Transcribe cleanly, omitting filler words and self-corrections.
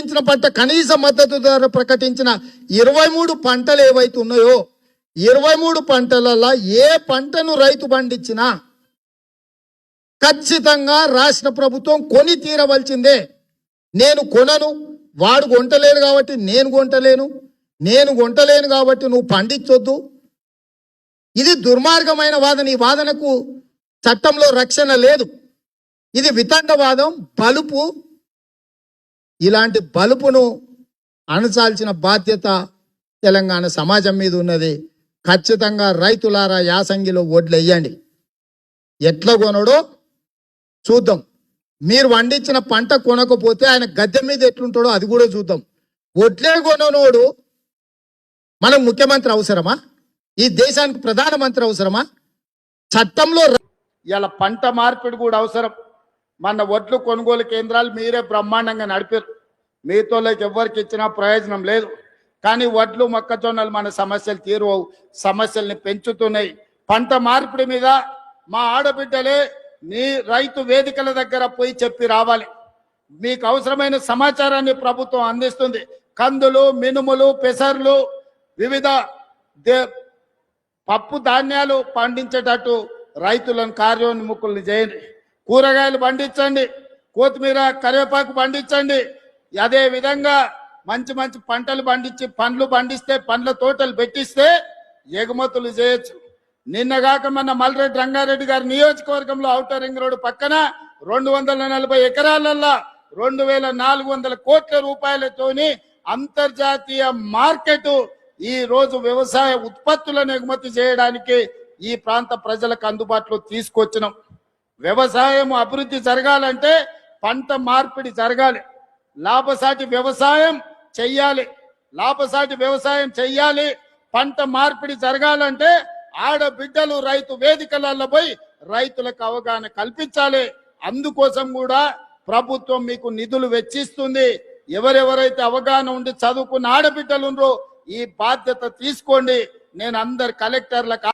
పండించిన పంట కనీస మద్దతు ధర ప్రకటించిన 23 పంటలు ఏవైతే ఉన్నాయో 23 పంటలలో ఏ పంటను రైతు పండించినా ఖచ్చితంగా రాష్ట్ర ప్రభుత్వం కొని తీరవలసిందే. నేను కొనను, వాడు కొంటలేను కాబట్టి నేను కొంటలేను, నేను కొంటలేను కాబట్టి నువ్వు పండించొద్దు. ఇది దుర్మార్గమైన వాదన. ఈ వాదనకు చట్టంలో రక్షణ లేదు. ఇది వితండవాదం, బలుపు. ఇలాంటి బలుపును అణచాల్సిన బాధ్యత తెలంగాణ సమాజం మీద ఉన్నది. ఖచ్చితంగా రైతులారా యాసంగిలో ఓట్లు వేయండి. ఎట్లా కొనడో చూద్దాం. మీరు పండించిన పంట కొనకపోతే ఆయన గద్దె మీద ఎట్లుంటాడో అది కూడా చూద్దాం. ఒట్లే కొననోడు మనకు ముఖ్యమంత్రి అవసరమా? ఈ దేశానికి ప్రధానమంత్రి అవసరమా? చట్టంలో ఇలా పంట మార్పిడి కూడా అవసరం. మన ఒడ్లు కొనుగోలు కేంద్రాలు మీరే బ్రహ్మాండంగా నడిపారు. మీతోకి ఎవరికి ఇచ్చినా ప్రయోజనం లేదు. కానీ వడ్లు మొక్కజొన్నలు మన సమస్యలు తీరువవు, సమస్యల్ని పెంచుతున్నాయి. పంట మార్పిడి మీద మా ఆడబిడ్డలే నీ రైతు వేదికల దగ్గర పోయి చెప్పి రావాలి. మీకు అవసరమైన సమాచారాన్ని ప్రభుత్వం అందిస్తుంది. కందులు, మినుములు, పెసర్లు, వివిధ పప్పు ధాన్యాలు పండించేటట్టు రైతులను కార్యోన్ముఖులను చేయండి. కూరగాయలు పండించండి, కొత్తిమీర, కరివేపాకు పండించండి. అదే విధంగా మంచి మంచి పంటలు పండించి పండ్లు పండిస్తే, పండ్ల తోటలు పెట్టిస్తే ఎగుమతులు చేయొచ్చు. నిన్నగాక మన మల్రెడ్డి రంగారెడ్డి గారి నియోజకవర్గంలో ఔటర్ రింగ్ రోడ్డు పక్కన 240 ఎకరాలల్లో 2400 కోట్ల రూపాయలతోని అంతర్జాతీయ మార్కెట్ ఈ రోజు వ్యవసాయ ఉత్పత్తులను ఎగుమతి చేయడానికి ఈ ప్రాంత ప్రజలకు అందుబాటులో తీసుకొచ్చినాం. వ్యవసాయం అభివృద్ధి జరగాలంటే పంట మార్పిడి జరగాలి. లాభసాటి వ్యవసాయం చెయ్యాలి. లాభసాటి వ్యవసాయం చెయ్యాలి. పంట మార్పిడి జరగాలంటే ఆడబిడ్డలు రైతు వేదికలలో పోయి రైతులకు అవగాహన కల్పించాలి. అందుకోసం కూడా ప్రభుత్వం మీకు నిధులు వెచ్చిస్తుంది. ఎవరెవరైతే అవగాహన ఉండి చదువుకున్న ఆడబిడ్డలు ఉన్నారో ఈ బాధ్యత తీసుకోండి. నేను అందరు కలెక్టర్లకు